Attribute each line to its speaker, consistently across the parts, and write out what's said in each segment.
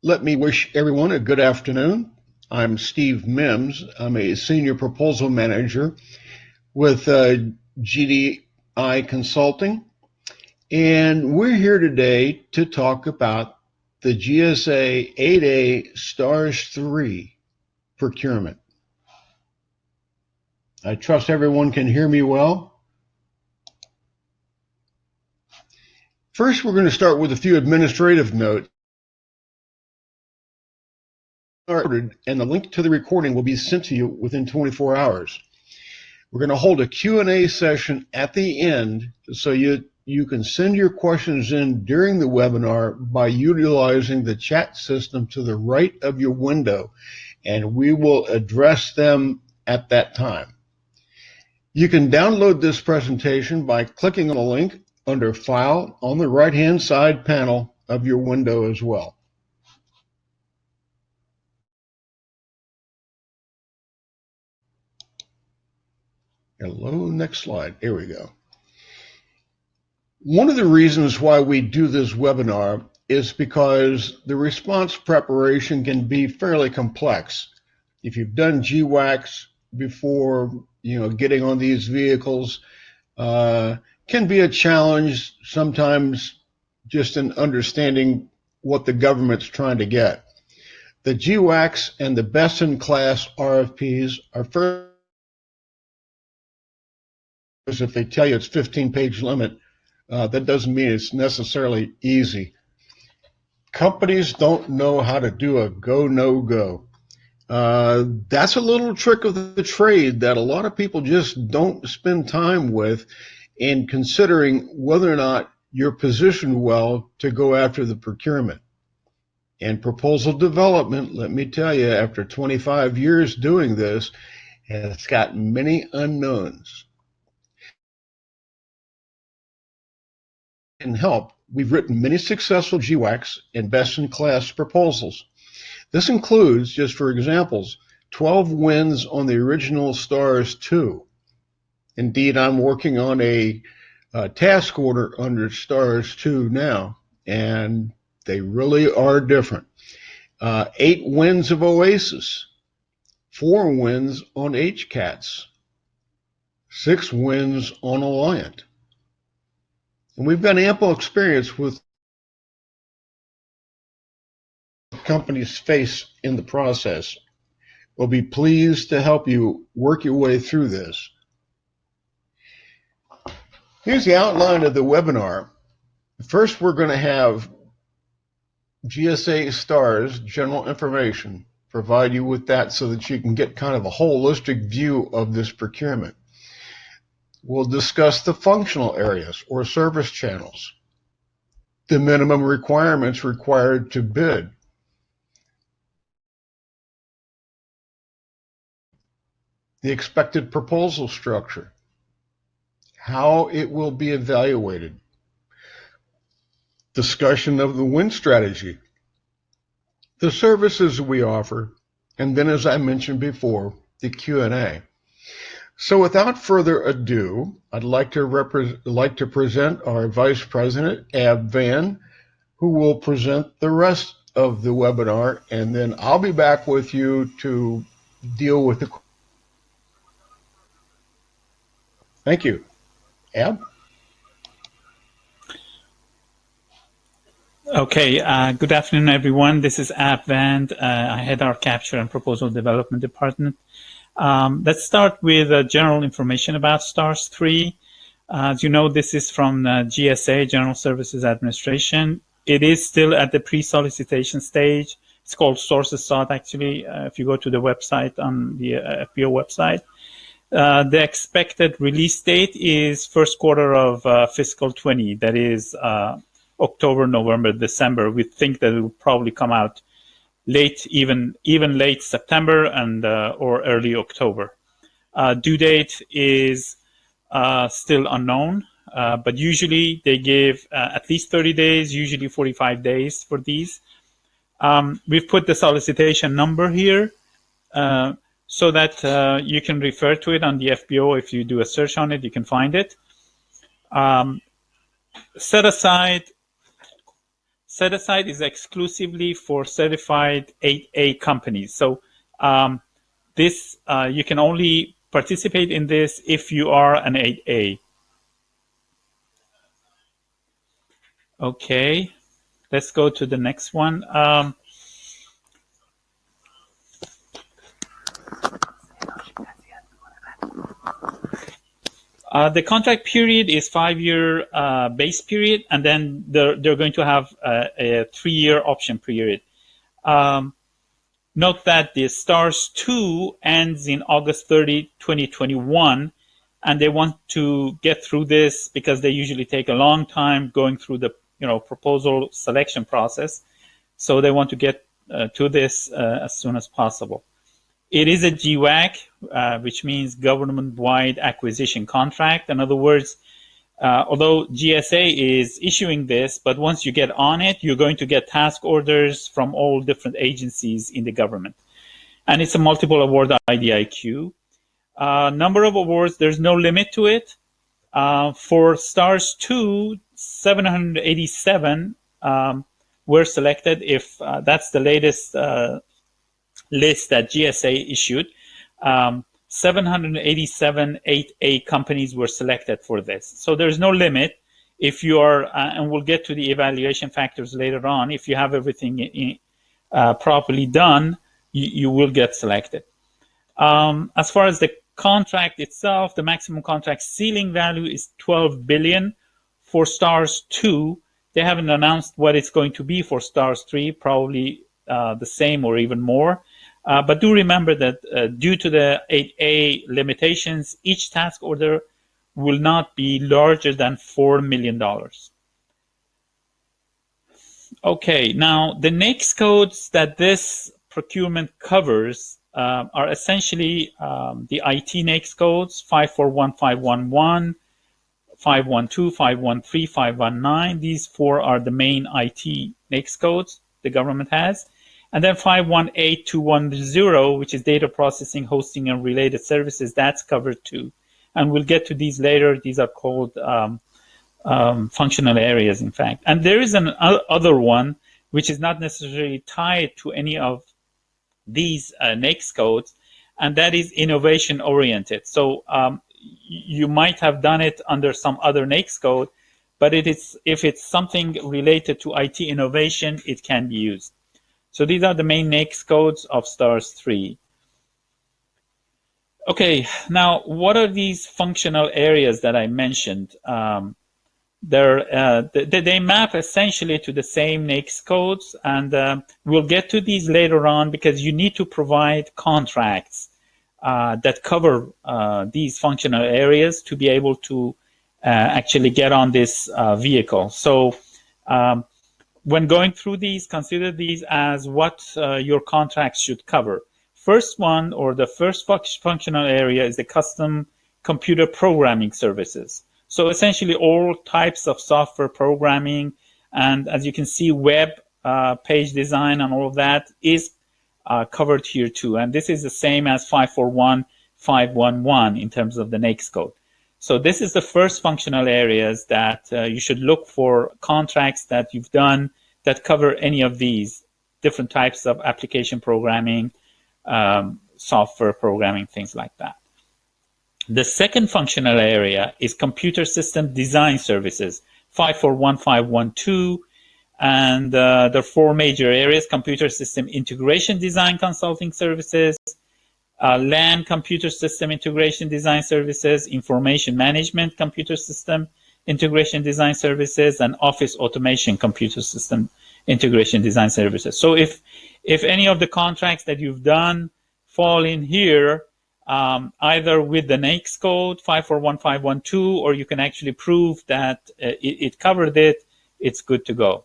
Speaker 1: Let me wish everyone a good afternoon. I'm Steve Mims. I'm a senior proposal manager with GDI Consulting, and we're here today to talk about the GSA 8A STARS 3 procurement. I trust everyone can hear me well. First, we're going to start with a few administrative notes. And the link to the recording will be sent to you within 24 hours. We're going to hold a Q&A session at the end, so you can send your questions in during the webinar by utilizing the chat system to the right of your window, and we will address them at that time. You can download this presentation by clicking on the link under File on the right-hand side panel of your window as well. Hello, next slide. Here we go. One of the reasons why we do this webinar is because the response preparation can be fairly complex. If you've done GWACs before, getting on these vehicles can be a challenge sometimes just in understanding what the government's trying to get. The GWACs and the best-in-class RFPs are fairly. If they tell you it's 15-page limit, that doesn't mean it's necessarily easy. Companies don't know how to do a go, no-go. That's a little trick of the trade that a lot of people just don't spend time with in considering whether or not you're positioned well to go after the procurement. And proposal development, let me tell you, after 25 years doing this, has got many unknowns. And help, we've written many successful GWACs and best-in-class proposals. This includes, just for examples, 12 wins on the original STARS 2. Indeed, I'm working on a task order under STARS 2 now, and they really are different. 8 wins of OASIS, 4 wins on HCATS, 6 wins on Alliant. And we've got ample experience with companies face in the process. We'll be pleased to help you work your way through this. Here's the outline of the webinar. First, we're going to have GSA STARS general information, provide you with that so that you can get kind of a holistic view of this procurement. We'll discuss the functional areas or service channels, the minimum requirements required to bid, the expected proposal structure, how it will be evaluated, discussion of the win strategy, the services we offer, and then, as I mentioned before, the Q&A. So without further ado, I'd like to present our Vice President, Ab Van, who will present the rest of the webinar, and then I'll be back with you to deal with the. Thank you. Ab?
Speaker 2: Okay, good afternoon, everyone. This is Ab Van. I head our Capture and Proposal Development Department. Let's start with general information about STARS 3. As you know, this is from GSA, General Services Administration. It is still at the pre-solicitation stage. It's called Sources Sought, actually, if you go to the website, on the FBO website. The expected release date is first quarter of fiscal 20. That is October, November, December. We think that it will probably come out late, even late September and or early October. Due date is still unknown, but usually they give at least 30 days, usually 45 days for these. We've put the solicitation number here so that you can refer to it on the FBO. If you do a search on it, you can find it. Set aside set aside is exclusively for certified 8A companies. So this you can only participate in this if you are an 8A. Okay, let's go to the next one. The contract period is 5-year base period, and then they're going to have a 3-year option period. Note that the STARS 2 ends in August 30, 2021, and they want to get through this because they usually take a long time going through the proposal selection process. So they want to get to this as soon as possible. It is a GWAC, which means government-wide acquisition contract. In other words, although GSA is issuing this, but once you get on it, you're going to get task orders from all different agencies in the government. And it's a multiple award IDIQ. Number of awards, there's no limit to it. For STARS 2, 787 were selected. If that's the latest list that GSA issued. 787 8A companies were selected for this. So there's no limit. If you are, and we'll get to the evaluation factors later on, if you have everything properly done, you will get selected. As far as the contract itself, the maximum contract ceiling value is 12 billion for STARS 2. They haven't announced what it's going to be for STARS 3, probably the same or even more. But do remember that due to the 8A limitations, each task order will not be larger than $4 million. Okay, now the NAICS codes that this procurement covers are essentially the IT NAICS codes, 541, 511, 512, 513, 519. These 4 are the main IT NAICS codes the government has. And then 518210, which is data processing, hosting, and related services, that's covered too. And we'll get to these later. These are called functional areas, in fact. And there is an other one, which is not necessarily tied to any of these NAICS codes, and that is innovation-oriented. So you might have done it under some other NAICS code, but if it's something related to IT innovation, it can be used. So these are the main NAICS codes of STARS 3. Okay, now what are these functional areas that I mentioned? They map essentially to the same NAICS codes, and we'll get to these later on because you need to provide contracts that cover these functional areas to be able to actually get on this vehicle. So when going through these, consider these as what your contracts should cover. First one, or the first functional area, is the custom computer programming services. So essentially all types of software programming, and as you can see, web page design and all of that is covered here too. And this is the same as 541, 511 in terms of the NAICS code. So this is the first functional areas that you should look for contracts that you've done that cover any of these different types of application programming, software programming, things like that. The second functional area is computer system design services, 541, 512, and there are 4 major areas: computer system integration design consulting services, LAN computer system integration design services, information management computer system integration design services, and office automation computer system integration design services. So if any of the contracts that you've done fall in here, either with the NAICS code 541, 512, or you can actually prove that it covered it, it's good to go.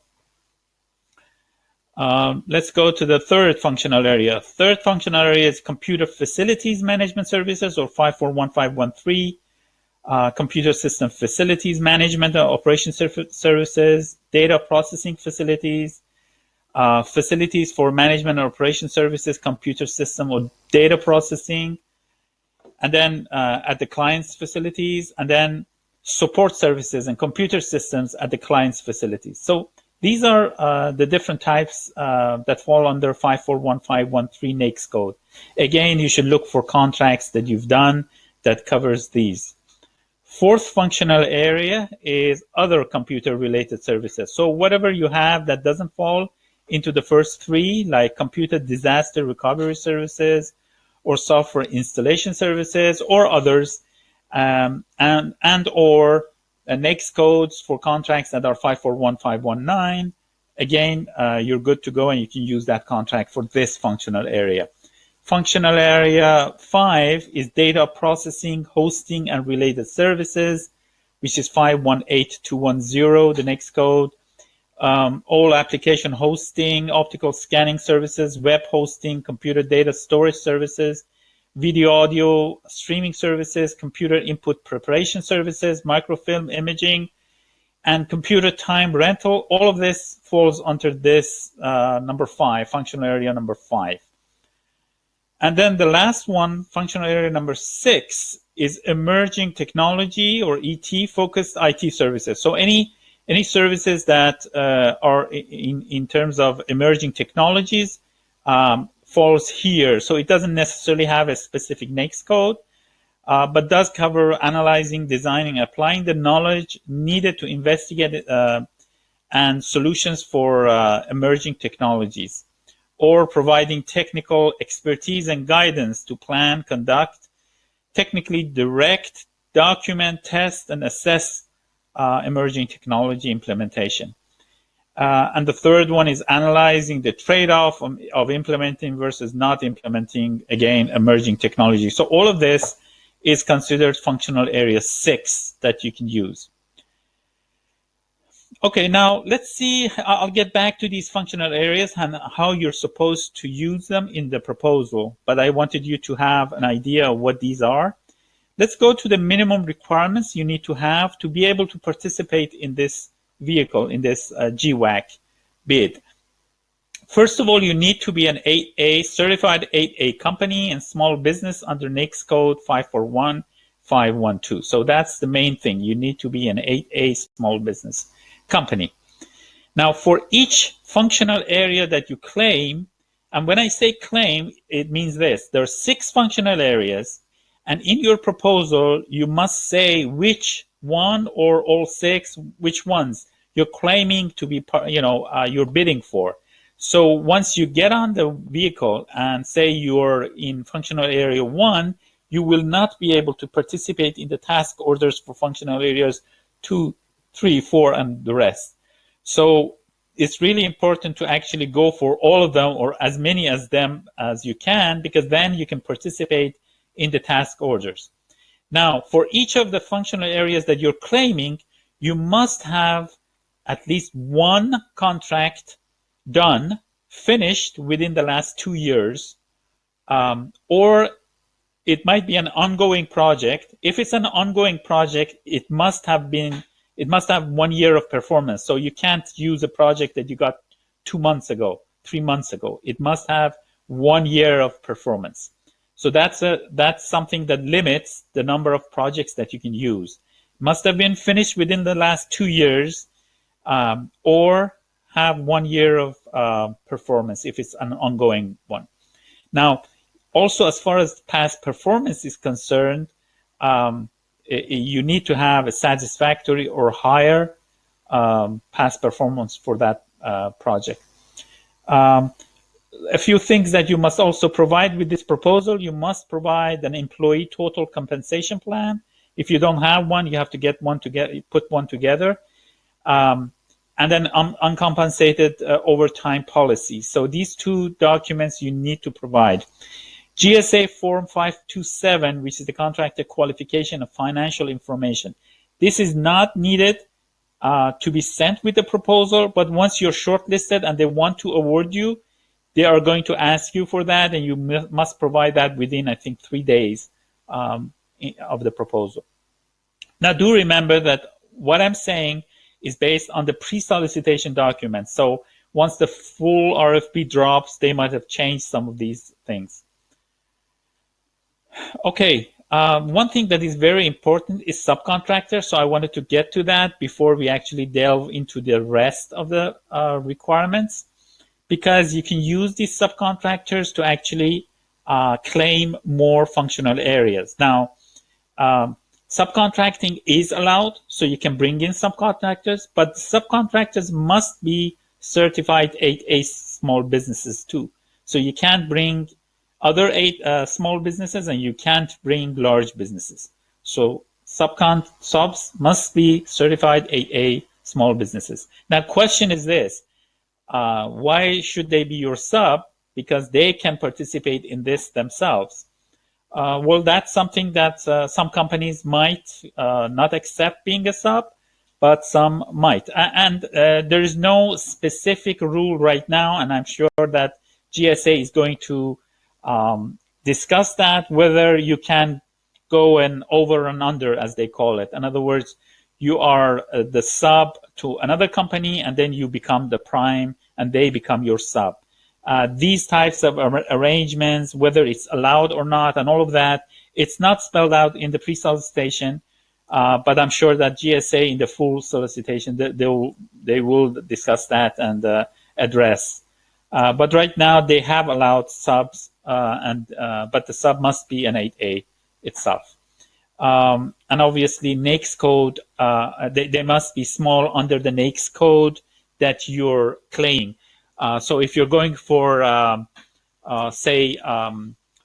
Speaker 2: Let's go to the third functional area. Third functional area is computer facilities management services, or 541, 513. Computer system facilities management and operation services, data processing facilities, facilities for management and operation services, computer system or data processing, and then at the client's facilities, and then support services and computer systems at the client's facilities. So These are the different types that fall under 541513 NAICS code. Again, you should look for contracts that you've done that covers these. Fourth functional area is other computer-related services. So whatever you have that doesn't fall into the first three, like computer disaster recovery services, or software installation services, or others, and or NAICS codes for contracts that are 541519. Again, you're good to go, and you can use that contract for this functional area. Functional area 5 is data processing, hosting, and related services, which is 518210, the NAICS code. All application hosting, optical scanning services, web hosting, computer data storage services, video audio streaming services, computer input preparation services, microfilm imaging, and computer time rental. All of this falls under this number 5, functional area number 5. And then the last one, functional area number 6, is emerging technology or ET focused IT services. So any services that are in terms of emerging technologies falls here. So it doesn't necessarily have a specific NAICS code, but does cover analyzing, designing, applying the knowledge needed to investigate and solutions for emerging technologies, or providing technical expertise and guidance to plan, conduct, technically direct, document, test, and assess emerging technology implementation. And the third one is analyzing the trade-off of implementing versus not implementing, again, emerging technology. So all of this is considered functional area 6 that you can use. Okay, now let's see, I'll get back to these functional areas and how you're supposed to use them in the proposal, but I wanted you to have an idea of what these are. Let's go to the minimum requirements you need to have to be able to participate in this vehicle, in this GWAC bid. First of all, you need to be an 8A, certified 8A company and small business under NAICS code 541512. So that's the main thing. You need to be an 8A small business company. Now, for each functional area that you claim, and when I say claim, it means this. There are 6 functional areas, and in your proposal, you must say which one or all 6, which ones you're claiming to be, you're bidding for. So once you get on the vehicle and say you're in functional area 1, you will not be able to participate in the task orders for functional areas 2, 3, 4, and the rest. So it's really important to actually go for all of them or as many as them as you can, because then you can participate in the task orders. Now, for each of the functional areas that you're claiming, you must have at least one contract done, finished within the last 2 years, or it might be an ongoing project. If it's an ongoing project, it must have 1 year of performance. So you can't use a project that you got 2 months ago, 3 months ago. It must have 1 year of performance. So that's something that limits the number of projects that you can use. Must have been finished within the last 2 years, or have 1 year of performance if it's an ongoing one. Now, also as far as past performance is concerned, you need to have a satisfactory or higher past performance for that project. A few things that you must also provide with this proposal. You must provide an employee total compensation plan. If you don't have one, you have to get one put one together. And then uncompensated overtime policy. So these 2 documents you need to provide. GSA Form 527, which is the Contractor Qualification of Financial Information. This is not needed to be sent with the proposal, but once you're shortlisted and they want to award you, they are going to ask you for that, and you must provide that within, I think, 3 days of the proposal. Now, do remember that what I'm saying is based on the pre-solicitation documents. So once the full RFP drops, they might have changed some of these things. Okay, One thing that is very important is subcontractors. So I wanted to get to that before we actually delve into the rest of the requirements, because you can use these subcontractors to actually claim more functional areas. Now, subcontracting is allowed, so you can bring in subcontractors, but subcontractors must be certified 8A small businesses too. So you can't bring other small businesses, and you can't bring large businesses. So subs must be certified 8A small businesses. Now, question is this: why should they be your sub? Because they can participate in this themselves. Well, that's something that some companies might not accept being a sub, but some might. And there is no specific rule right now, and I'm sure that GSA is going to discuss that, whether you can go and over and under, as they call it. In other words, you are the sub to another company, and then you become the prime, and they become your sub. These types of arrangements, whether it's allowed or not, and all of that, it's not spelled out in the pre-solicitation, but I'm sure that GSA in the full solicitation, they will discuss that and address. But right now, they have allowed subs, but the sub must be an 8A itself. And obviously, NAICS code, they must be small under the NAICS code that you're claiming. So if you're going for, say,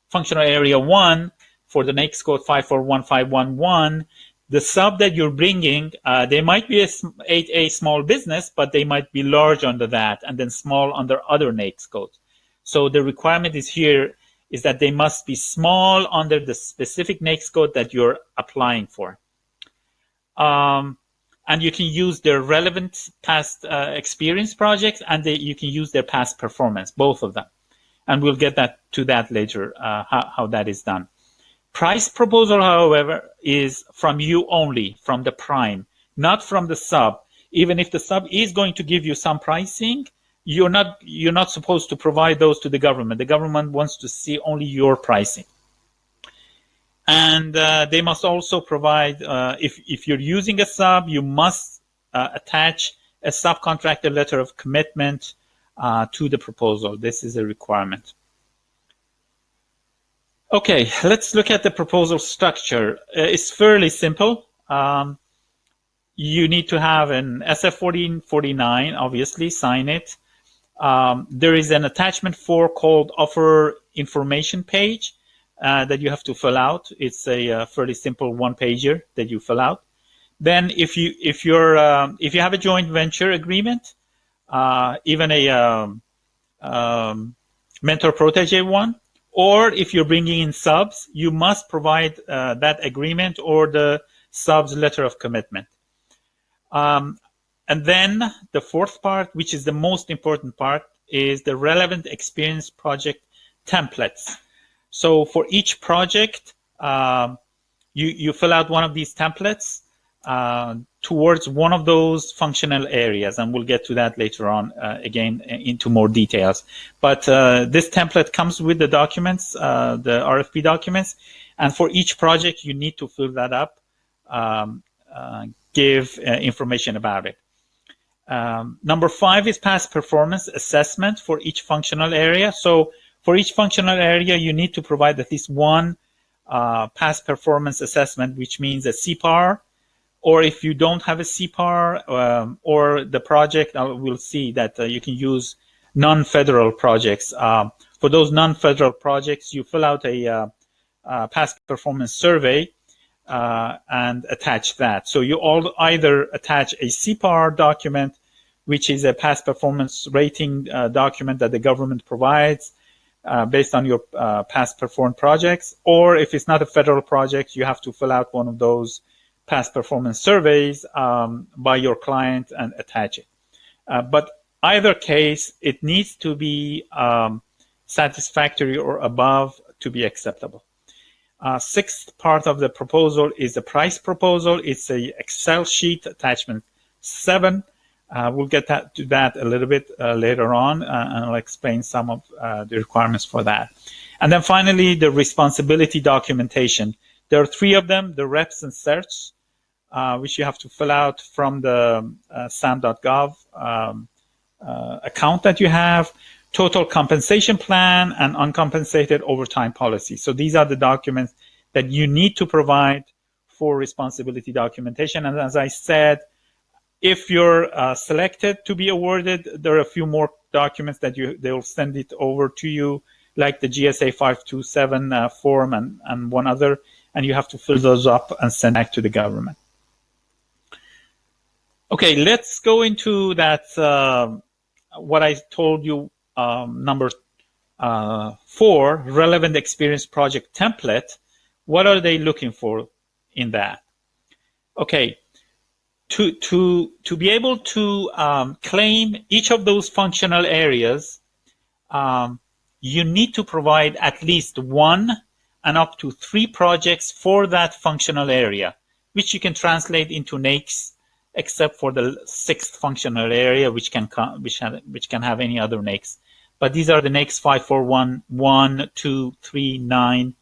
Speaker 2: functional area 1 for the NAICS code 541511, the sub that you're bringing, they might be a 8A small business, but they might be large under that, and then small under other NAICS codes. So the requirement is here is that they must be small under the specific NAICS code that you're applying for. And you can use their relevant past experience projects, and you can use their past performance, both of them. And we'll get to that later, how that is done. Price proposal, however, is from you only, from the prime, not from the sub. Even if the sub is going to give you some pricing, you're not supposed to provide those to the government. The government wants to see only your pricing. And they must also provide, if you're using a sub, you must attach a subcontractor letter of commitment to the proposal. This is a requirement. Okay, let's look at the proposal structure. It's fairly simple. You need to have an SF-1449, obviously, sign it. There is an attachment 4 called offer information page that you have to fill out. It's a fairly simple one-pager that you fill out. Then if you have a joint venture agreement, even a mentor-protege one, or if you're bringing in subs, you must provide that agreement or the subs letter of commitment. And then the fourth part, which is the most important part, is the relevant experience project templates. So for each project, you fill out one of these templates towards one of those functional areas, and we'll get to that later on again into more details. But this template comes with the documents, the RFP documents, and for each project you need to fill that up, give information about it. Number 5 is past performance assessment for each functional area. So for each functional area, you need to provide at least one past performance assessment, which means a CPAR. Or if you don't have a CPAR or the project, we'll see that you can use non-federal projects. For those non-federal projects, you fill out a past performance survey and attach that. So you either attach a CPAR document, which is a past performance rating document that the government provides based on your past performed projects, or if it's not a federal project, you have to fill out one of those past performance surveys by your client and attach it. But either case, it needs to be satisfactory or above to be acceptable. Sixth part of the proposal is the price proposal. It's a Excel sheet, attachment 7. We'll get to that a little bit later on, and I'll explain some of the requirements for that. And then finally, the responsibility documentation. There are three of them: the reps and certs, which you have to fill out from the sam.gov account that you have, total compensation plan, and uncompensated overtime policy. So these are the documents that you need to provide for responsibility documentation. And as I said, if you're selected to be awarded, there are a few more documents that they'll send it over to you, like the GSA 527 form and one other, and you have to fill those up and send back to the government. Okay, let's go into that, what I told you, number 4, relevant experience project template. What are they looking for in that? Okay, to be able to claim each of those functional areas, you need to provide at least 1 and up to 3 projects for that functional area, which you can translate into NAICS, except for the 6th functional area, which can have any other NAICS. But these are the NAICS 541, 1, 2, 3, 9,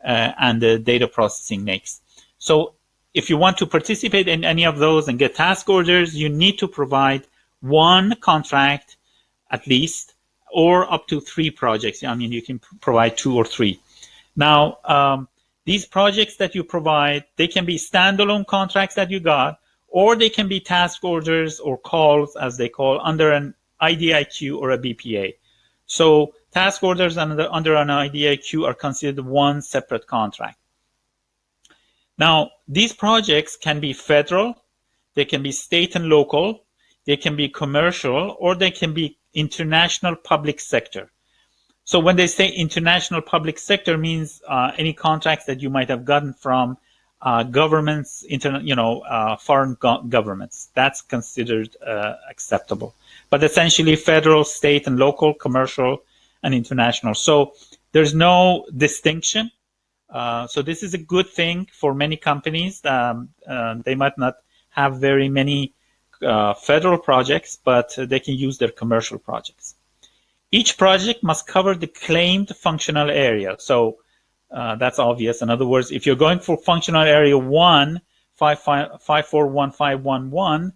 Speaker 2: and the data processing NAICS. So if you want to participate in any of those and get task orders, you need to provide 1 contract at least, or up to 3 projects. I mean, you can provide 2 or 3. Now, these projects that you provide, they can be standalone contracts that you got, or they can be task orders or calls, as they call, under an IDIQ or a BPA. So task orders under an IDIQ are considered one separate contract. Now, these projects can be federal, they can be state and local, they can be commercial, or they can be international public sector. So when they say international public sector, means any contracts that you might have gotten from governments, foreign governments. That's considered acceptable. But essentially federal, state, and local, commercial, and international. So there's no distinction. So this is a good thing for many companies. They might not have very many federal projects, but they can use their commercial projects. Each project must cover the claimed functional area. So that's obvious. In other words, if you're going for functional area 1, 541511,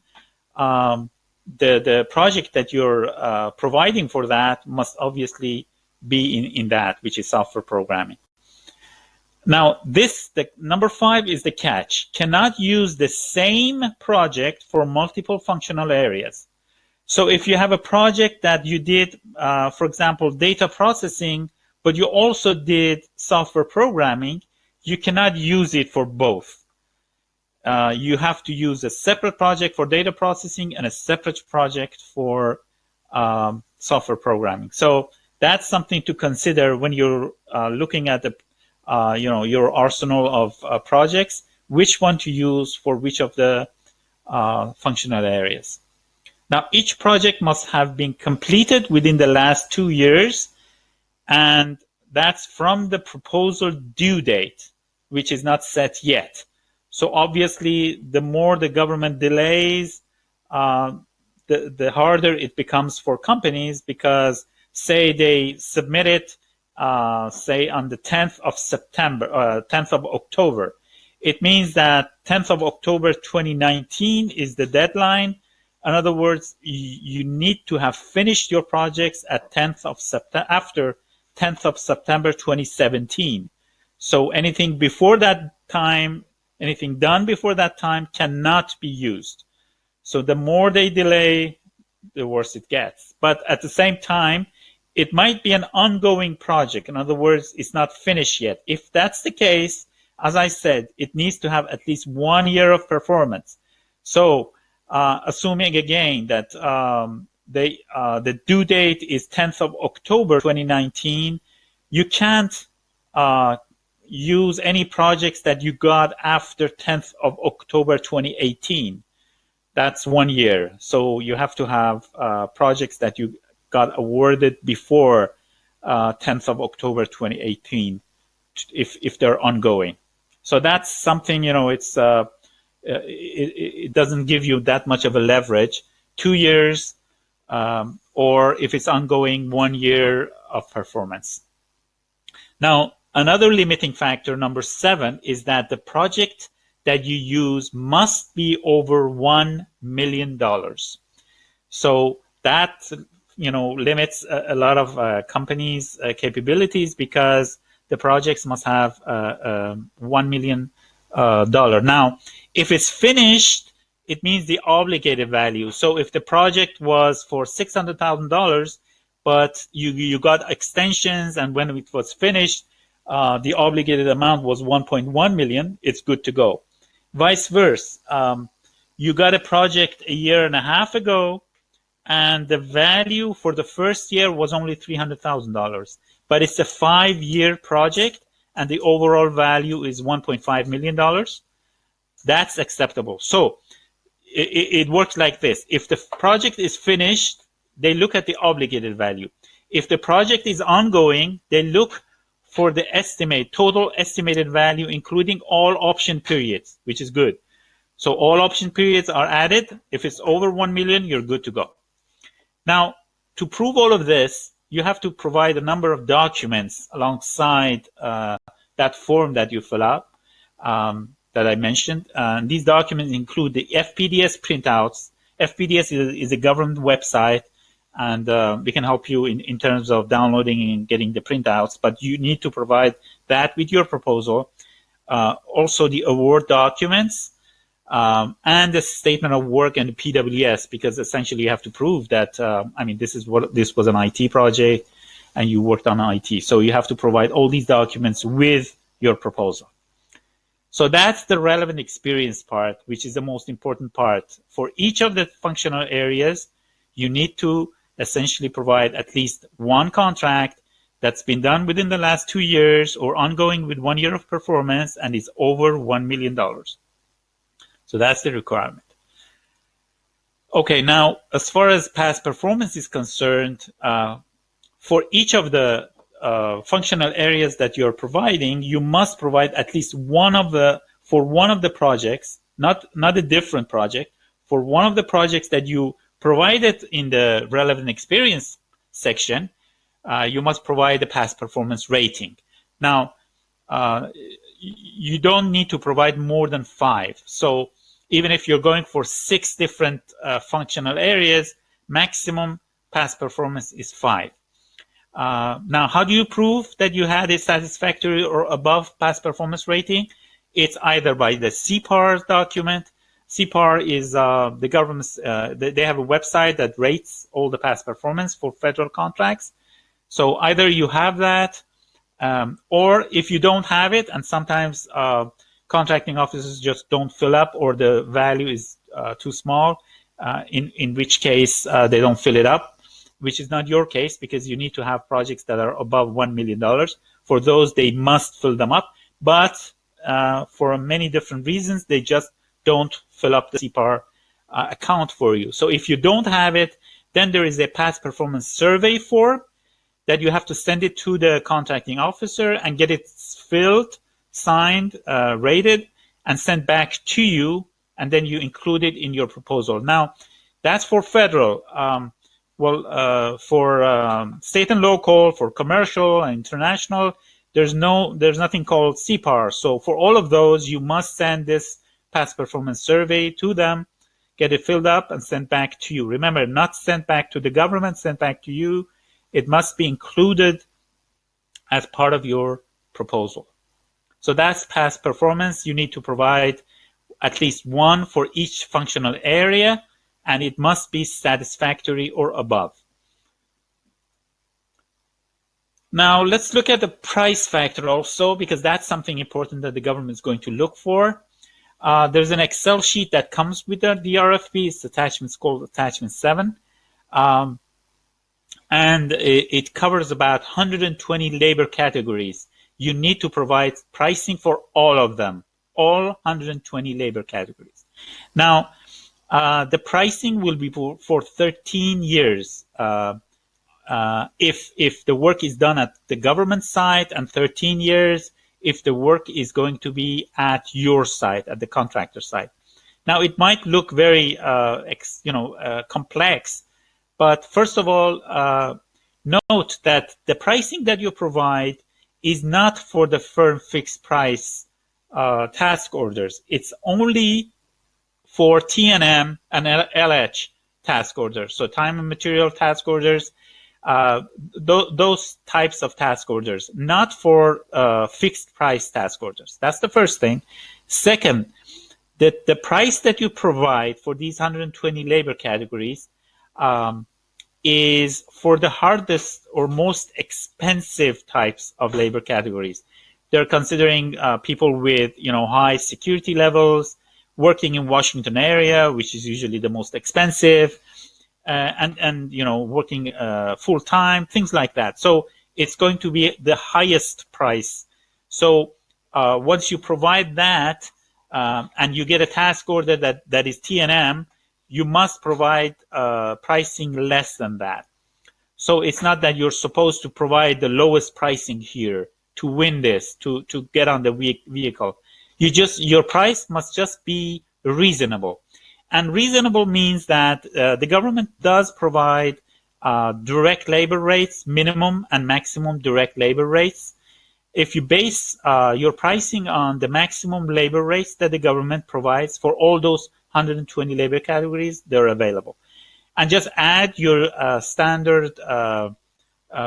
Speaker 2: the project that you're providing for that must obviously be in that, which is software programming. Now, the number 5 is the catch. Cannot use the same project for multiple functional areas. So if you have a project that you did, for example, data processing, but you also did software programming, you cannot use it for both. You have to use a separate project for data processing and a separate project for software programming. So that's something to consider when you're looking at the your arsenal of projects, which one to use for which of the functional areas. Now, each project must have been completed within the last 2 years, and that's from the proposal due date, which is not set yet. So obviously, the more the government delays, the harder it becomes for companies, because say they submit it, say on the 10th of September, 10th of October. It means that 10th of October 2019 is the deadline. In other words, you need to have finished your projects at 10th of September, after 10th of September 2017. So anything before that time, anything done before that time cannot be used. So the more they delay, the worse it gets. But at the same time, it might be an ongoing project. In other words, it's not finished yet. If that's the case, as I said, it needs to have at least 1 year of performance. So assuming again that the due date is 10th of October 2019, you can't use any projects that you got after 10th of October 2018. That's 1 year. So you have to have projects that you got awarded before 10th of October 2018 if they're ongoing. So that's something, it's it doesn't give you that much of a leverage. 2 years, or if it's ongoing, 1 year of performance. Now, Another limiting factor, number 7, is that the project that you use must be over $1 million. So that limits a lot of companies' capabilities, because the projects must have $1 million. Now, if it's finished, it means the obligated value. So if the project was for $600,000, but you got extensions, and when it was finished, the obligated amount was 1.1 million, it's good to go. Vice versa, you got a project a year and a half ago, and the value for the first year was only $300,000, but it's a 5-year project, and the overall value is $1.5 million. That's acceptable. So it works like this. If the project is finished, they look at the obligated value. If the project is ongoing, they look for the total estimated value, including all option periods, which is good. So all option periods are added. If it's over 1 million, you're good to go. Now, to prove all of this, you have to provide a number of documents alongside that form that you fill out, that I mentioned. These documents include the FPDS printouts. FPDS is a government website, and we can help you in terms of downloading and getting the printouts, but you need to provide that with your proposal. Also the award documents, and the statement of work and the PWS, because essentially you have to prove that, this was an IT project and you worked on IT. So you have to provide all these documents with your proposal. So that's the relevant experience part, which is the most important part. For each of the functional areas, you need to essentially provide at least one contract that's been done within the last 2 years or ongoing with 1 year of performance and is over $1 million. So that's the requirement. Okay, now as far as past performance is concerned, for each of the functional areas that you're providing, you must provide at least for one of the projects, not a different project, for one of the projects that you provided in the relevant experience section, you must provide a past performance rating. Now, you don't need to provide more than 5. So even if you're going for 6 different functional areas, maximum past performance is 5. Now, how do you prove that you had a satisfactory or above past performance rating? It's either by the CPAR document. CPAR is the government's, they have a website that rates all the past performance for federal contracts. So either you have that, or if you don't have it, and sometimes contracting officers just don't fill up, or the value is too small, in which case they don't fill it up, which is not your case, because you need to have projects that are above $1 million. For those, they must fill them up, but for many different reasons, they just don't fill up the CPAR account for you. So if you don't have it, then there is a past performance survey form that you have to send it to the contracting officer and get it filled, signed, rated, and sent back to you, and then you include it in your proposal. Now, that's for federal. For state and local, for commercial and international, there's nothing called CPAR. So for all of those, you must send this past performance survey to them, get it filled up, and sent back to you. Remember, not sent back to the government, sent back to you. It must be included as part of your proposal. So that's past performance. You need to provide at least one for each functional area, and it must be satisfactory or above. Now, let's look at the price factor also, because that's something important that the government is going to look for. There's an Excel sheet that comes with the RFP. It's called Attachment 7. And it covers about 120 labor categories. You need to provide pricing for all of them, all 120 labor categories. Now, the pricing will be for 13 years if the work is done at the government site, and 13 years if the work is going to be at your site, at the contractor site. Now, it might look very complex, but first of all, note that the pricing that you provide is not for the firm fixed price task orders. It's only for T&M and LH task orders. So time and material task orders, those types of task orders, not for fixed price task orders. That's the first thing. Second, that the price that you provide for these 120 labor categories is for the hardest or most expensive types of labor categories. They're considering people with high security levels, working in Washington area, which is usually the most expensive, and working full time, things like that. So it's going to be the highest price. So once you provide that, and you get a task order that is T&M, you must provide pricing less than that. So it's not that you're supposed to provide the lowest pricing here to win this, to get on the vehicle. Your price must just be reasonable. And reasonable means that the government does provide direct labor rates, minimum and maximum direct labor rates. If you base your pricing on the maximum labor rates that the government provides for all those 120 labor categories, they're available. And just add your standard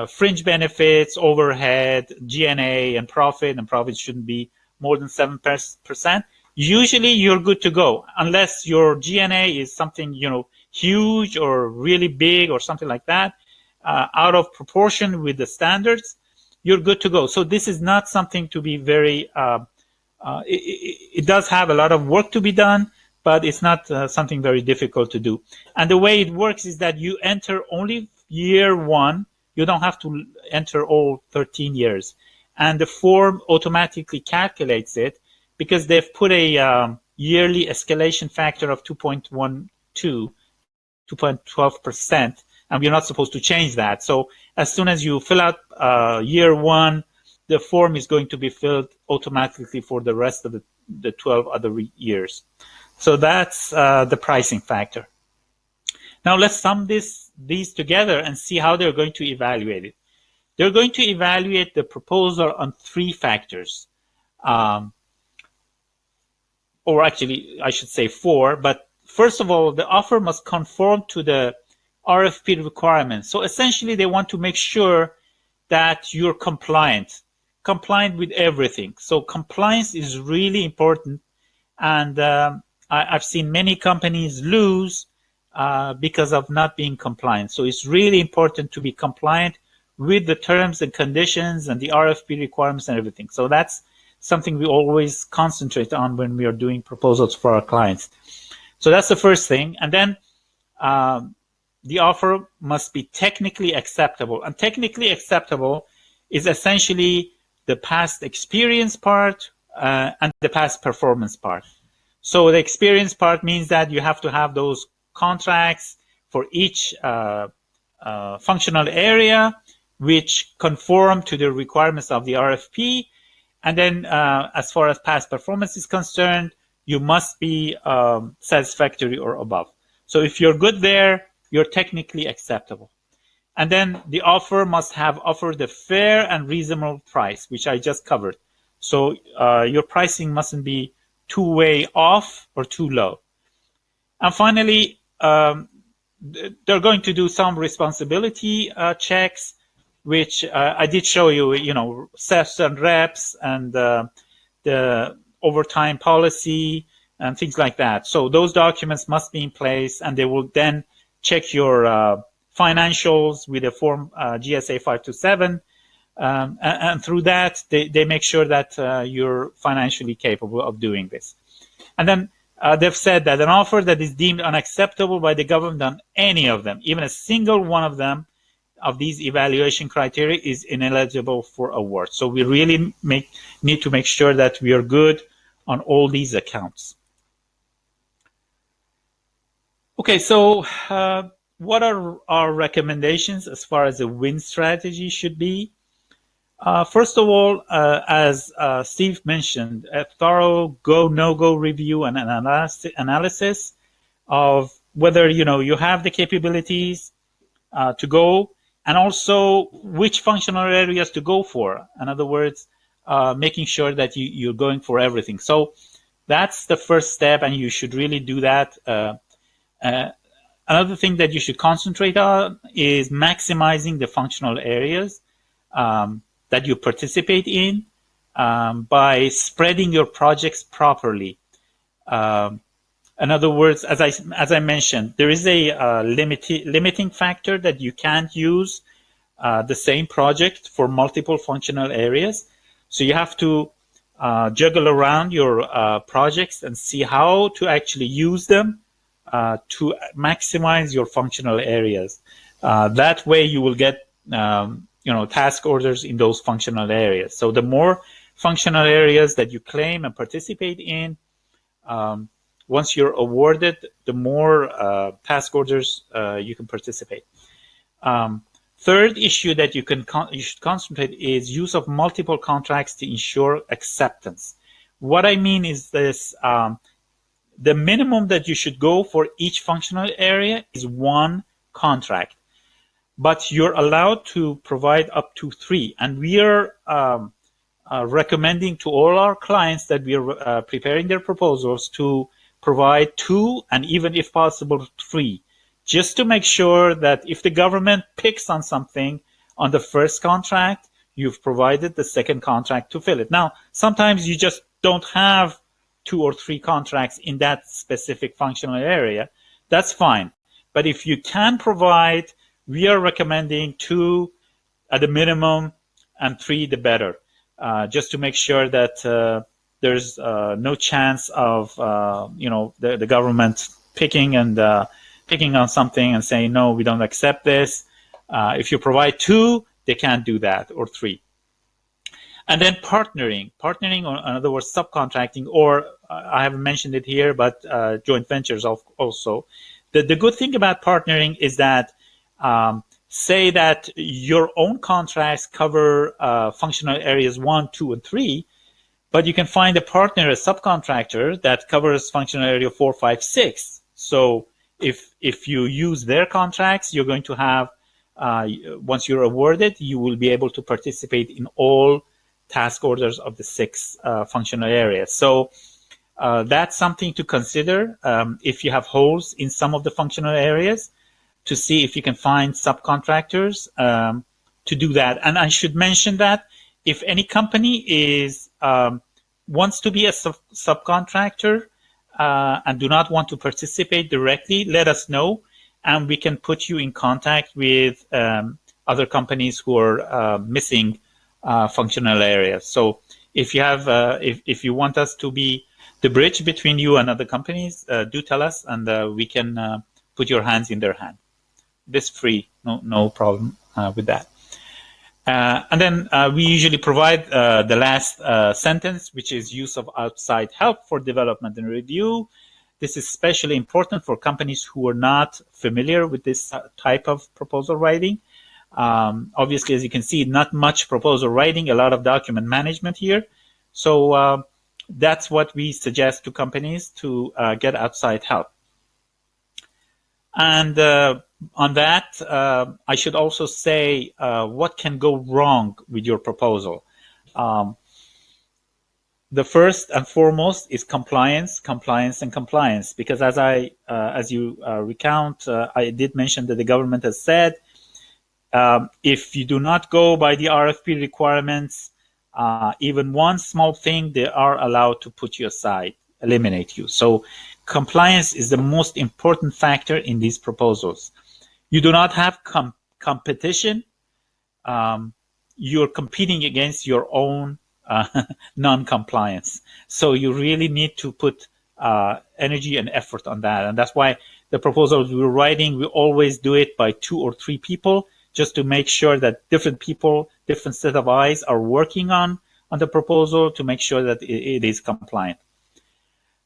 Speaker 2: fringe benefits, overhead, GNA, and profit shouldn't be more than 7%. Usually you're good to go, unless your GNA is something huge or really big or something like that, out of proportion with the standards. You're good to go. So this is not something to be very, it does have a lot of work to be done, but it's not something very difficult to do. And the way it works is that you enter only year one. You don't have to enter all 13 years. And the form automatically calculates it because they've put a yearly escalation factor of 2.12%. And we're not supposed to change that. So as soon as you fill out year one, the form is going to be filled automatically for the rest of the 12 other years. So that's the pricing factor. Now let's sum these together and see how they're going to evaluate it. They're going to evaluate the proposal on 3 factors. Or actually, I should say 4. But first of all, the offer must conform to the RFP requirements. So essentially, they want to make sure that you're compliant with everything. So compliance is really important. And I've seen many companies lose because of not being compliant. So it's really important to be compliant with the terms and conditions and the RFP requirements and everything. So that's something we always concentrate on when we are doing proposals for our clients. So that's the first thing. And then the offer must be technically acceptable. And technically acceptable is essentially the past experience part and the past performance part. So the experience part means that you have to have those contracts for each functional area which conform to the requirements of the RFP. And then as far as past performance is concerned, you must be satisfactory or above. So if you're good there, you're technically acceptable. And then the offer must have offered a fair and reasonable price, which I just covered. So your pricing mustn't be too way off or too low. And finally, they're going to do some responsibility checks, which I did show you, SEFs and reps and the overtime policy and things like that. So those documents must be in place, and they will then check your financials with a form GSA 527. And through that, they make sure that you're financially capable of doing this. And then they've said that an offer that is deemed unacceptable by the government on any of them, even a single one of them, of these evaluation criteria, is ineligible for award. So we really need to make sure that we are good on all these accounts. Okay, so what are our recommendations as far as a win strategy should be? First of all, as Steve mentioned, a thorough go, no-go review and an analysis of whether you have the capabilities to go, and also which functional areas to go for. In other words, making sure that you're going for everything. So that's the first step, and you should really do that. Another thing that you should concentrate on is maximizing the functional areas that you participate in by spreading your projects properly. In other words, as I mentioned, there is a limiting factor that you can't use the same project for multiple functional areas. So you have to juggle around your projects and see how to actually use them to maximize your functional areas. That way you will get task orders in those functional areas. So the more functional areas that you claim and participate in, once you're awarded, the more task orders you can participate. Third issue that you should concentrate is use of multiple contracts to ensure acceptance. What I mean is this: the minimum that you should go for each functional area is 1 contract, but you're allowed to provide up to 3. And we are recommending to all our clients that we are preparing their proposals to provide 2 and even if possible 3, just to make sure that if the government picks on something on the first contract, you've provided the second contract to fill it. Now, sometimes you just don't have 2 or 3 contracts in that specific functional area. That's fine. But if you can provide, we are recommending 2 at the minimum and 3 the better, just to make sure that there's no chance of the government picking on something and saying, no, we don't accept this. If you provide 2, they can't do that, or 3. And then partnering, or in other words, subcontracting, or I haven't mentioned it here, but joint ventures also. The good thing about partnering is that say that your own contracts cover functional areas 1, 2, and 3, but you can find a partner, a subcontractor, that covers functional area 4, 5, 6. So if you use their contracts, you're going to have, once you're awarded, you will be able to participate in all task orders of the 6 functional areas. So that's something to consider if you have holes in some of the functional areas, to see if you can find subcontractors to do that. And I should mention that if any company wants to be a subcontractor and do not want to participate directly, let us know, and we can put you in contact with other companies who are missing functional areas. So if you have, if you want us to be the bridge between you and other companies, do tell us, and we can put your hands in their hand. This free, no problem with that. And then we usually provide the last sentence, which is use of outside help for development and review. This is especially important for companies who are not familiar with this type of proposal writing. Obviously, as you can see, not much proposal writing, a lot of document management here. So that's what we suggest to companies, to get outside help. And on that, I should also say what can go wrong with your proposal. The first and foremost is compliance, and compliance. Because as you recount, I did mention that the government has said, if you do not go by the RFP requirements, even one small thing, they are allowed to put you aside, eliminate you. So compliance is the most important factor in these proposals. You do not have competition. You're competing against your own non-compliance. So you really need to put energy and effort on that. And that's why the proposals we're writing, we always do it by 2 or 3 people, just to make sure that different people, different set of eyes are working on the proposal to make sure that it is compliant.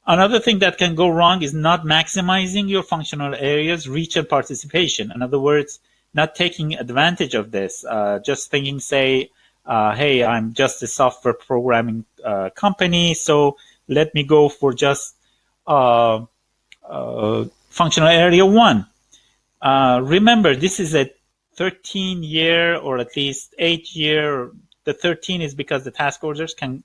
Speaker 2: Another thing that can go wrong is not maximizing your functional areas' reach and participation. In other words, not taking advantage of this, just thinking, say, hey, I'm just a software programming company, so let me go for just functional area 1. Remember, this is a 13-year or at least 8-year. The 13 is because the task orders can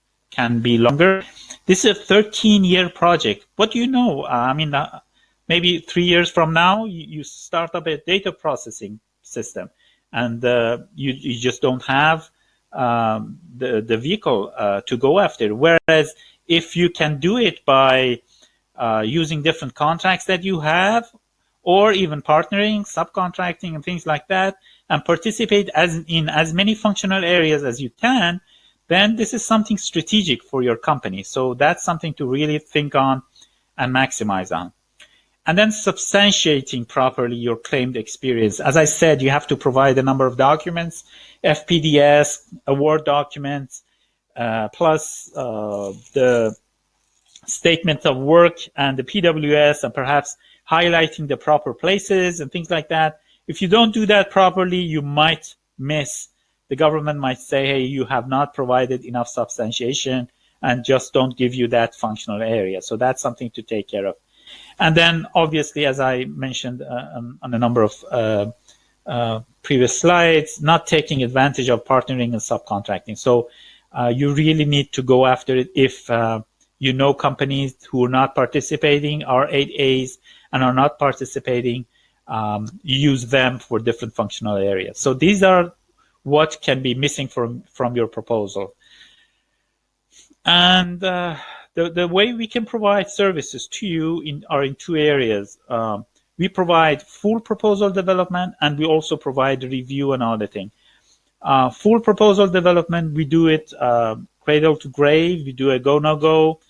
Speaker 2: be longer. This is a 13-year project. What do you know? Maybe 3 years from now, you start up a data processing system, and you just don't have the vehicle to go after. Whereas if you can do it by using different contracts that you have, or even partnering, subcontracting, and things like that, and participate in as many functional areas as you can, then this is something strategic for your company. So that's something to really think on and maximize on. And then substantiating properly your claimed experience. As I said, you have to provide a number of documents, FPDS, award documents, plus the statement of work and the PWS, and perhaps highlighting the proper places and things like that. If you don't do that properly, you might miss. The government might say, hey, you have not provided enough substantiation, and just don't give you that functional area. So that's something to take care of. And then obviously, as I mentioned on a number of previous slides, not taking advantage of partnering and subcontracting. So you really need to go after it. If you know companies who are not participating, are 8As, and are not participating, use them for different functional areas. So these are what can be missing from your proposal. And the way we can provide services to you are in two areas. We provide full proposal development, and we also provide review and auditing. Full proposal development, we do it cradle to grave. We do a go, no go.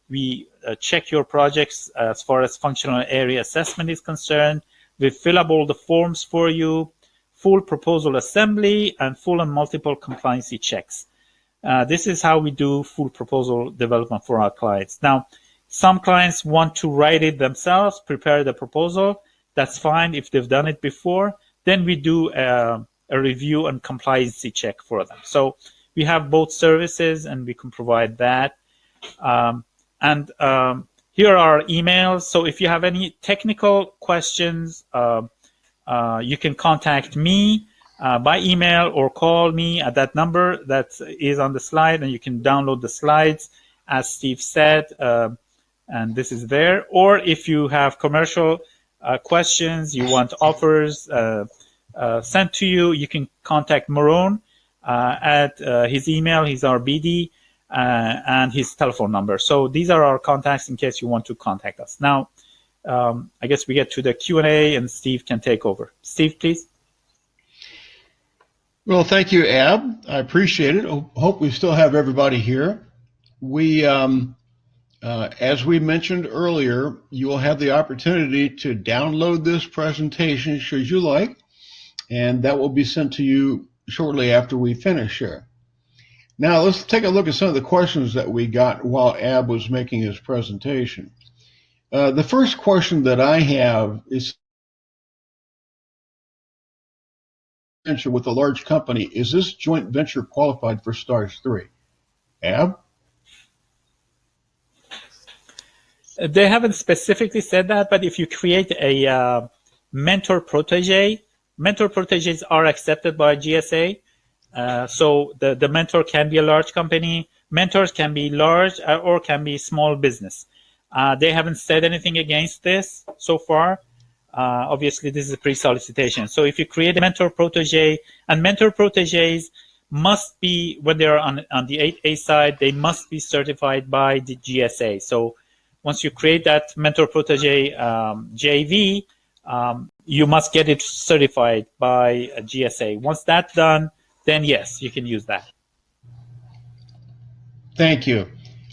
Speaker 2: We check your projects as far as functional area assessment is concerned. We fill up all the forms for you, full proposal assembly, and full and multiple compliancy checks. This is how we do full proposal development for our clients. Now, some clients want to write it themselves, prepare the proposal. That's fine if they've done it before. Then we do a review and compliancy check for them. So we have both services, and we can provide that. Here are our emails. So if you have any technical questions, you can contact me by email or call me at that number that is on the slide, and you can download the slides, as Steve said, and this is there. Or if you have commercial questions, you want offers sent to you, you can contact Maroon at his email. He's our BD, and his telephone number. So these are our contacts in case you want to contact us. Now, I guess we get to the Q&A, and Steve can take over. Steve, please.
Speaker 1: Well, thank you, Ab. I appreciate it. Hope we still have everybody here. We, as we mentioned earlier, you will have the opportunity to download this presentation should you like, and that will be sent to you shortly after we finish here. Now, let's take a look at some of the questions that we got while Ab was making his presentation. The first question that I have is, with a large company, is this joint venture qualified for STARS 3? Ab?
Speaker 2: They haven't specifically said that, but if you create a mentor protege, mentor proteges are accepted by GSA. So the mentor can be a large company. Mentors can be large or can be small business. They haven't said anything against this so far. Obviously, this is a pre-solicitation. So if you create a mentor protege, and mentor proteges must be, when they're on the 8A side, they must be certified by the GSA. So once you create that mentor protege JV, you must get it certified by a GSA. Once that's done, then yes, you can use that.
Speaker 1: Thank you.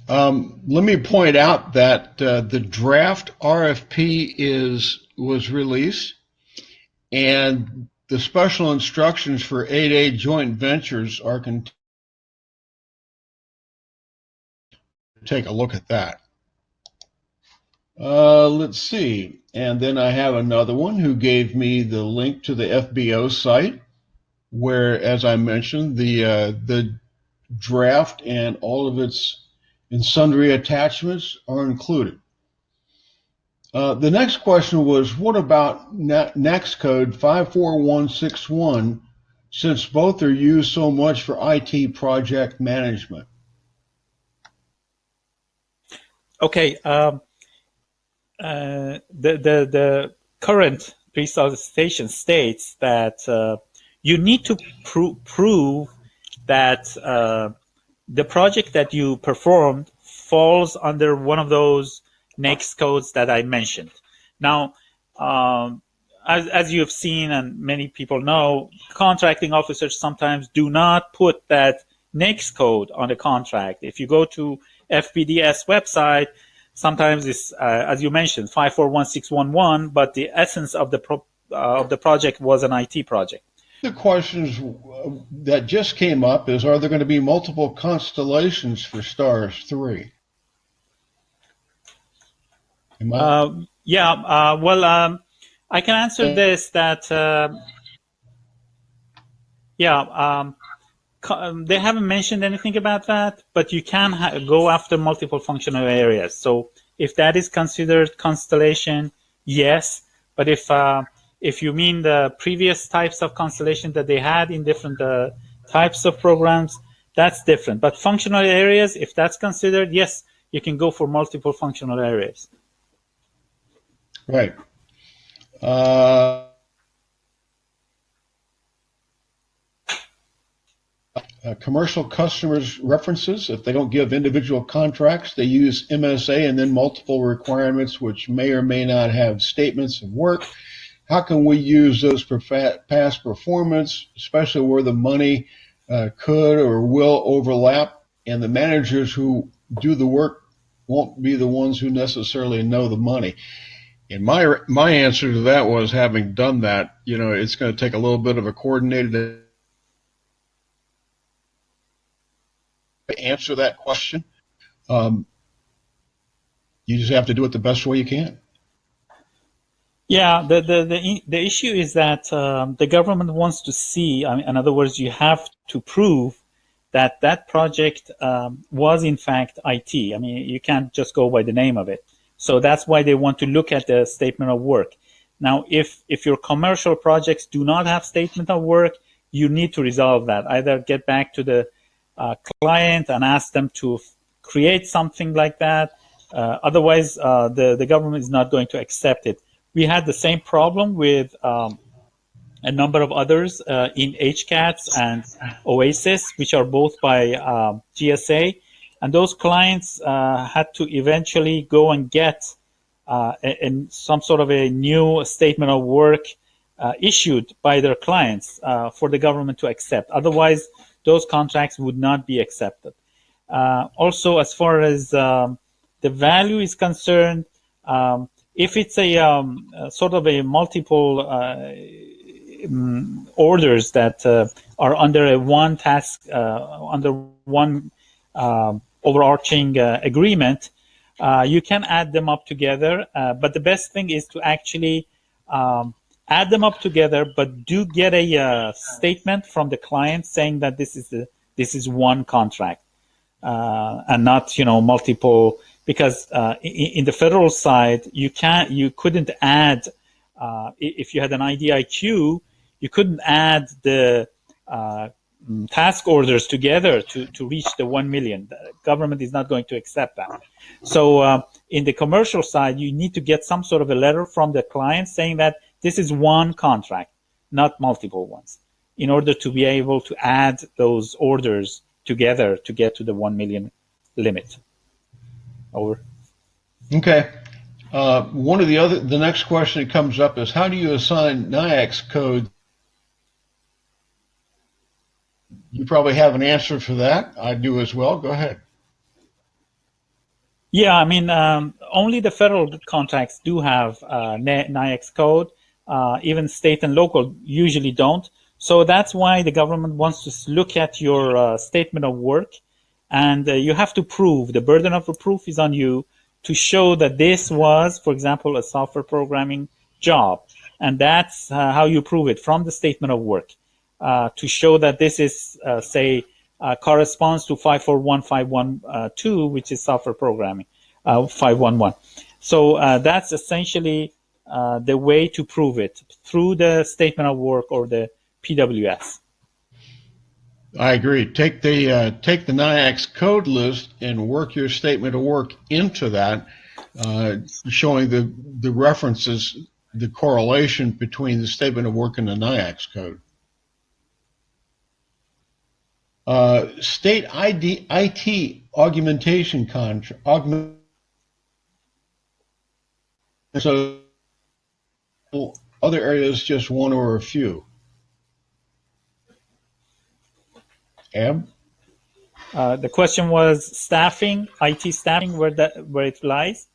Speaker 1: Let me point out that the draft RFP was released, and the special instructions for 8A joint ventures are take a look at that. Let's see. And then I have another one who gave me the link to the FBO site, where, as I mentioned, the draft and all of its and sundry attachments are included. The next question was, what about next code 54161, since both are used so much for IT project management?
Speaker 2: Okay, the current pre-solicitation states that you need to prove that the project that you performed falls under one of those next codes that I mentioned. Now, as you have seen and many people know, contracting officers sometimes do not put that next code on the contract. If you go to FPDS website, sometimes it's, as you mentioned, 541611, but the essence of the project was an IT project.
Speaker 1: The questions that just came up is, are there going to be multiple constellations for STARS 3?
Speaker 2: Yeah, well, I can answer this that, they haven't mentioned anything about that, but you can go after multiple functional areas. So if that is considered constellation, yes. But if you mean the previous types of constellation that they had in different types of programs, that's different. But functional areas, if that's considered, yes, you can go for multiple functional areas.
Speaker 1: Right. Commercial customers references, if they don't give individual contracts, they use MSA and then multiple requirements, which may or may not have statements of work. How can we use those for past performance, especially where the money could or will overlap, and the managers who do the work won't be the ones who necessarily know the money? And my answer to that was, having done that, it's going to take a little bit of a coordinated answer that question. You just have to do it the best way you can.
Speaker 2: Yeah, the issue is that the government wants to see, in other words, you have to prove that that project was in fact IT. I mean, you can't just go by the name of it. So that's why they want to look at the statement of work. Now, if your commercial projects do not have statement of work, you need to resolve that. Either get back to the client and ask them to create something like that. Otherwise, the government is not going to accept it. We had the same problem with a number of others in HCATS and OASIS, which are both by GSA. And those clients had to eventually go and get some sort of a new statement of work issued by their clients for the government to accept. Otherwise, those contracts would not be accepted. Also, as far as the value is concerned, if it's a sort of a multiple orders that are under a one task, under one overarching agreement, you can add them up together. But the best thing is to actually add them up together, but do get a statement from the client saying that this is one contract and not multiple. Because in the federal side, you couldn't add if you had an IDIQ, you couldn't add the task orders together to reach the 1 million. The government is not going to accept that. So in the commercial side, you need to get some sort of a letter from the client saying that this is one contract, not multiple ones, in order to be able to add those orders together to get to the 1 million limit. Over.
Speaker 1: Okay. The next question that comes up is, how do you assign NAICS code? You probably have an answer for that. I do as well. Go ahead.
Speaker 2: Yeah, I mean, only the federal contracts do have NAICS code. Even state and local usually don't. So that's why the government wants to look at your statement of work. And you have to prove, the burden of proof is on you to show that this was, for example, a software programming job. And that's how you prove it, from the statement of work, to show that this is, corresponds to 541512, which is software programming, 511. So that's essentially the way to prove it, through the statement of work or the PWS.
Speaker 1: I agree. Take the NIACS code list and work your statement of work into that, showing the references, the correlation between the statement of work and the NIACS code. State IT augmentation contract. So other areas, just one or a few. Ab?
Speaker 2: The question was staffing, IT staffing, where it lies.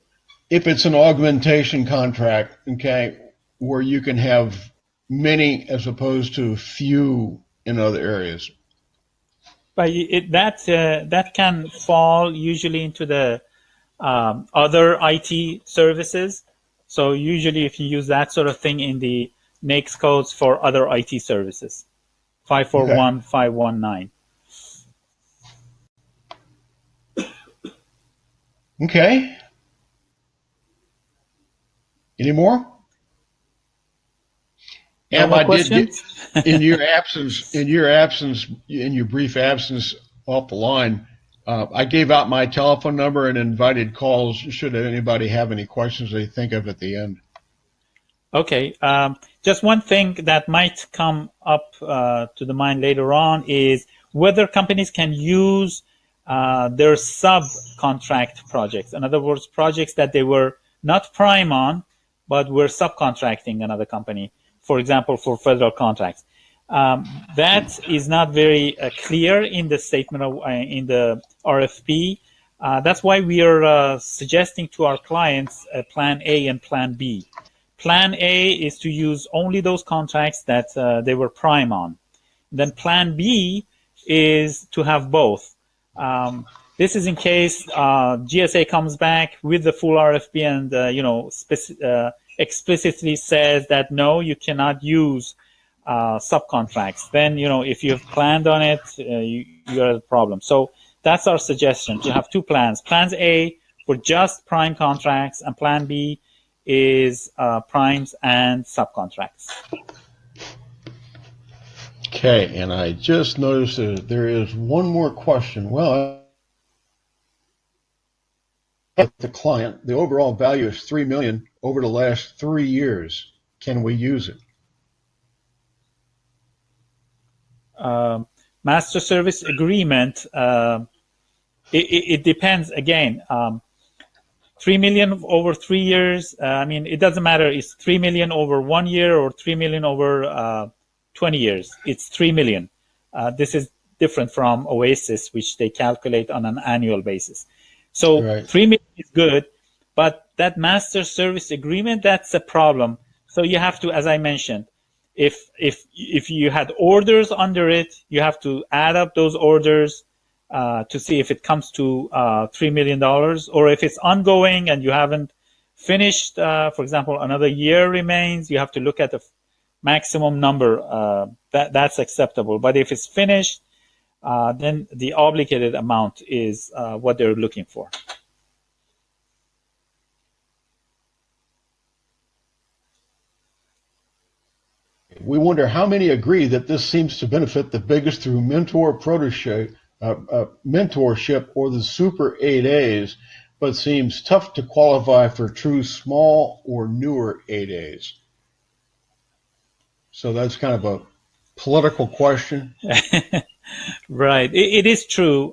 Speaker 1: If it's an augmentation contract, okay, where you can have many as opposed to few in other areas.
Speaker 2: But that can fall usually into the other IT services. So usually if you use that sort of thing in the NAICS codes for other IT services, 541, 519.
Speaker 1: Okay. Any more?
Speaker 2: No more questions?
Speaker 1: In your brief absence off the line, I gave out my telephone number and invited calls should anybody have any questions they think of at the end.
Speaker 2: Okay. Just one thing that might come up to the mind later on is whether companies can use their subcontract projects. In other words, projects that they were not prime on, but were subcontracting another company, for example, for federal contracts. That is not very clear in the statement of, in the RFP. That's why we are suggesting to our clients Plan A and Plan B. Plan A is to use only those contracts that they were prime on. Then Plan B is to have both. This is in case GSA comes back with the full RFP and explicitly says that no, you cannot use subcontracts. Then if you've planned on it, you're at a problem. So that's our suggestion, to have two plans. Plans A for just prime contracts, and Plan B is primes and subcontracts.
Speaker 1: Okay, and I just noticed that there is one more question. Well, the client, the overall value is $3 million over the last 3 years. Can we use it?
Speaker 2: Master service agreement. It depends. Again, 3 million over 3 years. It doesn't matter. It's 3 million over 1 year or 3 million over 20 years. It's 3 million. This is different from Oasis, which they calculate on an annual basis. So right. 3 million is good, but that master service agreement, that's a problem. So you have to, as I mentioned, if you had orders under it, you have to add up those orders to see if it comes to $3 million, or if it's ongoing and you haven't finished, for example, another year remains, you have to look at the maximum number that's acceptable. But if it's finished, then the obligated amount is what they're looking for.
Speaker 1: We wonder how many agree that this seems to benefit the biggest through mentorship or the Super 8As, but seems tough to qualify for true small or newer 8As. So that's kind of a political question.
Speaker 2: Right. It is true.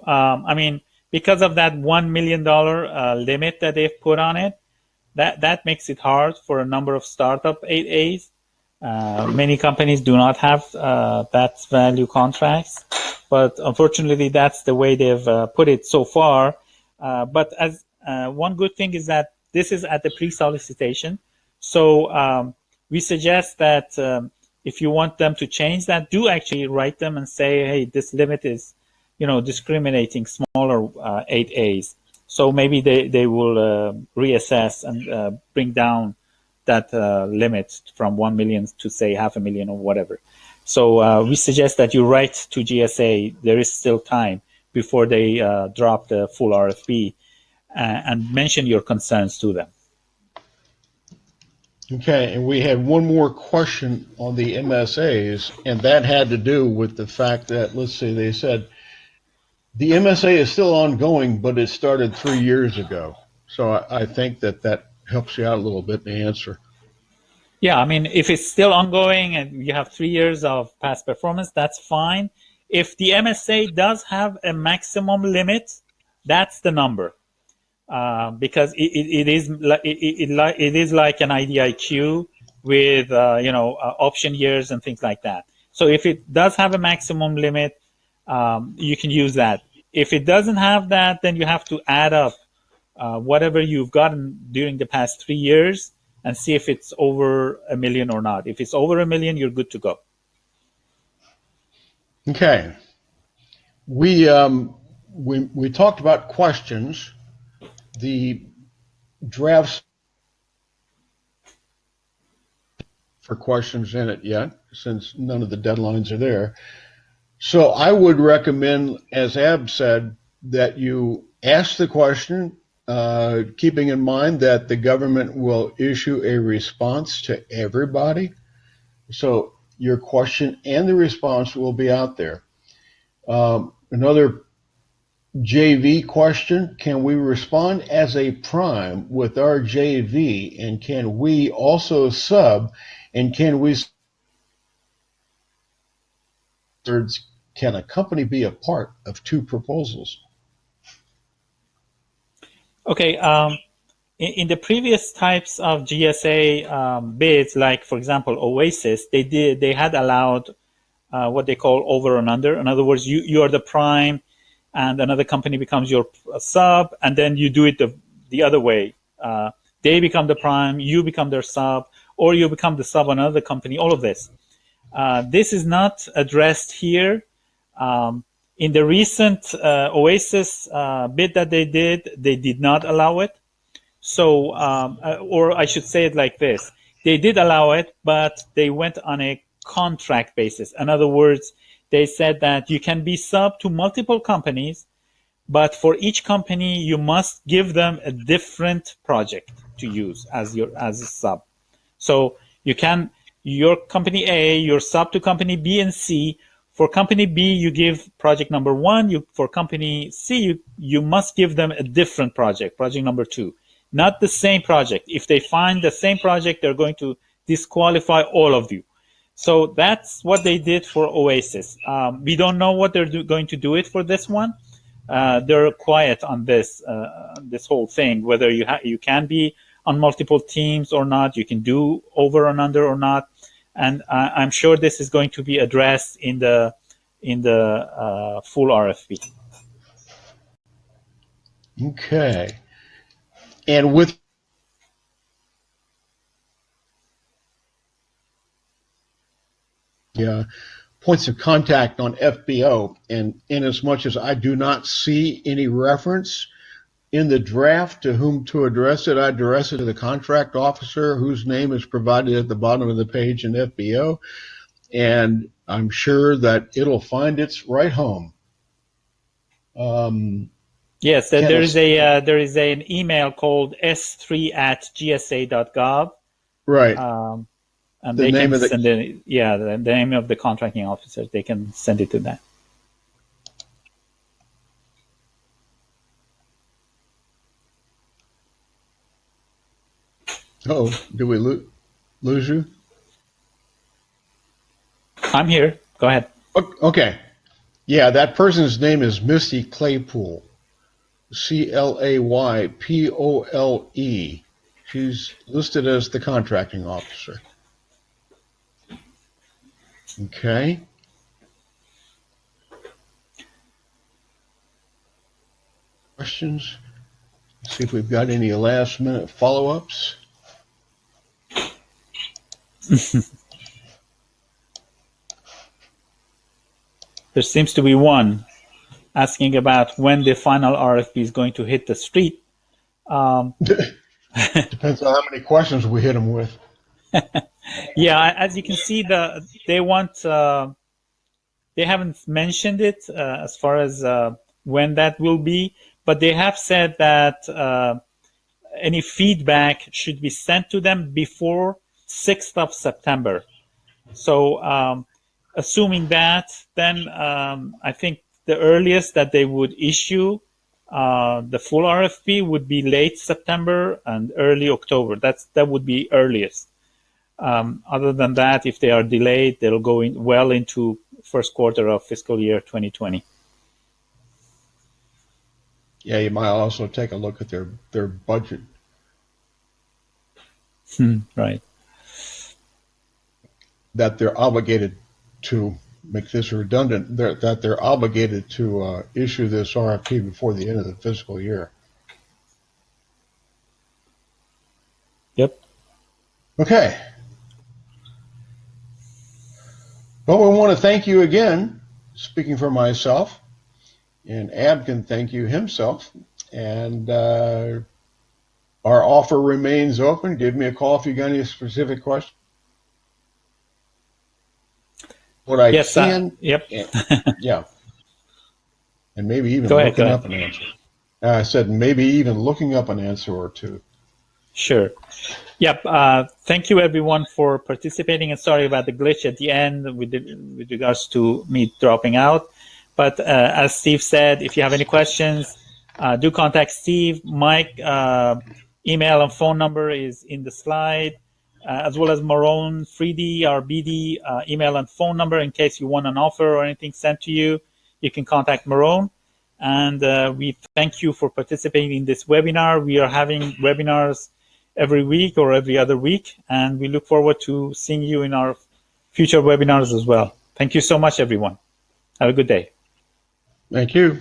Speaker 2: Because of that $1 million limit that they've put on it, that makes it hard for a number of startup 8As. Many companies do not have that value contracts, but unfortunately, that's the way they've put it so far. But as one good thing is that this is at the pre-solicitation. So we suggest that if you want them to change that, do actually write them and say, hey, this limit is, discriminating smaller 8As. So maybe they will reassess and bring down that limit from 1 million to say 500,000 or whatever. So we suggest that you write to GSA. There is still time before they drop the full RFP and mention your concerns to them.
Speaker 1: Okay, and we had one more question on the MSAs, and that had to do with the fact that, let's see, they said the MSA is still ongoing, but it started 3 years ago. So I think that that helps you out a little bit in the answer.
Speaker 2: Yeah, I mean, if it's still ongoing and you have 3 years of past performance, that's fine. If the MSA does have a maximum limit, that's the number. Because it is it is like an IDIQ with option years and things like that. So if it does have a maximum limit, you can use that. If it doesn't have that, then you have to add up whatever you've gotten during the past 3 years and see if it's over 1 million or not. If it's over 1 million, you're good to go.
Speaker 1: Okay, we we talked about questions. The drafts for questions in it yet, since none of the deadlines are there. So I would recommend, as Ab said, that you ask the question, keeping in mind that the government will issue a response to everybody. So your question and the response will be out there. Another JV question, can we respond as a prime with our JV, and can we also sub, and can a company be a part of two proposals?
Speaker 2: Okay. In the previous types of GSA bids, like for example Oasis, they had allowed what they call over and under. In other words, you are the prime, and another company becomes your sub, and then you do it the other way. They become the prime, you become their sub, or you become the sub on another company. All of this. This is not addressed here. In the recent Oasis bid that they did not allow it. So, or I should say it like this. They did allow it, but they went on a contract basis. In other words, they said that you can be sub to multiple companies, but for each company, you must give them a different project to use as a sub. So your company A, your sub to company B and C. For company B, you give project number 1. For company C, you must give them a different project number 2. Not the same project. If they find the same project, they're going to disqualify all of you. So that's what they did for Oasis. We don't know what they're going to do it for this one. They're quiet on this whole thing, whether you can be on multiple teams or not, you can do over and under or not. And I'm sure this is going to be addressed in the full RFP.
Speaker 1: Okay. And with points of contact on FBO, and in as much as I do not see any reference in the draft to whom to address it, I address it to the contract officer whose name is provided at the bottom of the page in FBO, and I'm sure that it'll find its right home.
Speaker 2: Yes, there is an email called s3@gsa.gov.
Speaker 1: Right.
Speaker 2: And they can send it. Yeah, the name of the contracting officer. They can send it to that.
Speaker 1: Oh, did we lose you?
Speaker 2: I'm here. Go ahead.
Speaker 1: Okay. Yeah, that person's name is Misty Claypool. Claypole. She's listed as the contracting officer. Okay. Questions? Let's see if we've got any last minute follow-ups.
Speaker 2: There seems to be one asking about when the final RFP is going to hit the street.
Speaker 1: Depends on how many questions we hit them with.
Speaker 2: Yeah, as you can see, they haven't mentioned it as far as when that will be, but they have said that any feedback should be sent to them before 6th of September. So assuming that, then I think the earliest that they would issue the full RFP would be late September and early October. That would be earliest. Other than that, if they are delayed, they'll go well into first quarter of fiscal year 2020.
Speaker 1: Yeah, you might also take a look at their budget.
Speaker 2: Right.
Speaker 1: That they're obligated to make this redundant, that they're obligated to issue this RFP before the end of the fiscal year.
Speaker 2: Yep.
Speaker 1: Okay. Well, we want to thank you again, speaking for myself, and Ab can thank you himself. And our offer remains open. Give me a call if you got any specific questions. What I can,
Speaker 2: yep.
Speaker 1: yeah, and maybe even
Speaker 2: go
Speaker 1: looking
Speaker 2: ahead.
Speaker 1: up an answer. I said maybe even looking up an answer or two.
Speaker 2: Sure. Yep. Thank you, everyone, for participating. And sorry about the glitch at the end with regards to me dropping out. But as Steve said, if you have any questions, do contact Steve. Mike, email and phone number is in the slide, as well as Maroon Freedy, our BD, email and phone number in case you want an offer or anything sent to you. You can contact Maroon. And we thank you for participating in this webinar. We are having webinars every week or every other week, and we look forward to seeing you in our future webinars as well. Thank you so much, everyone. Have a good day.
Speaker 1: Thank you.